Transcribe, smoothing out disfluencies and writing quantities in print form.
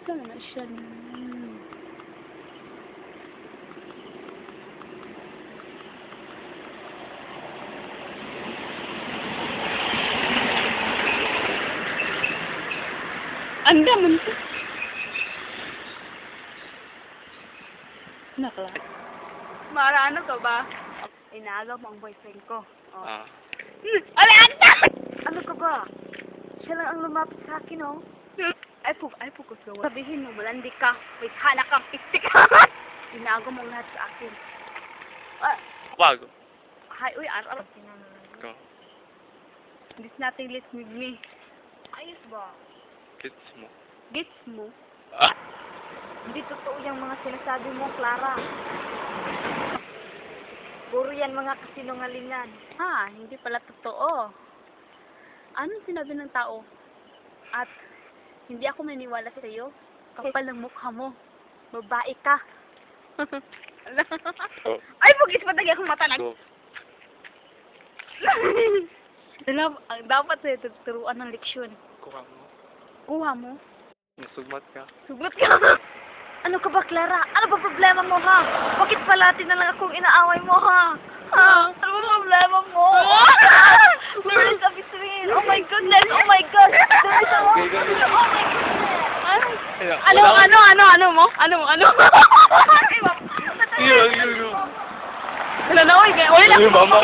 Sana siya. Anda man to. Nakla. Mara, ano ka ba? Inaagaw mo ang boyfriend ko. Oh. Ah. Ala, anda! Ano ka ba? Siya lang ang lumapit sa akin, oh. Ay po ko sabihin mo, malandi ka. Wait, hanak kang pistik. Inaagaw mo ang lahat sa akin. Wag. Hi, uy, araw. Go. This nothing less with me. Ayos ba? Kiss mo. Gets mo? Ah. Hindi totoo yung mga sinasabi mo, Clara. Puro yan mga kasinungalingan. Ha, hindi pala totoo. Anong sinabi ng tao? At hindi ako maniniwala sa iyo. Kapal ng mukha mo. Babae ka. Oh. Ay, bugis pa akong mata na. Go. Dapat sa'yo tuturuan ng leksyon. Kuha mo. Kuha mo. Nasugmat ka. Sugot ka. Ano ka ba, Clara? Ano ba problema mo, ha? Bakit palati na lang akong inaaway mo, ha? Ha? Ano ba problema mo? There is a between. Oh my goodness! Oh my God! There is a oh my goodness! Ano mo? Yun. Wala na, oy. Wala na. Uy, mama.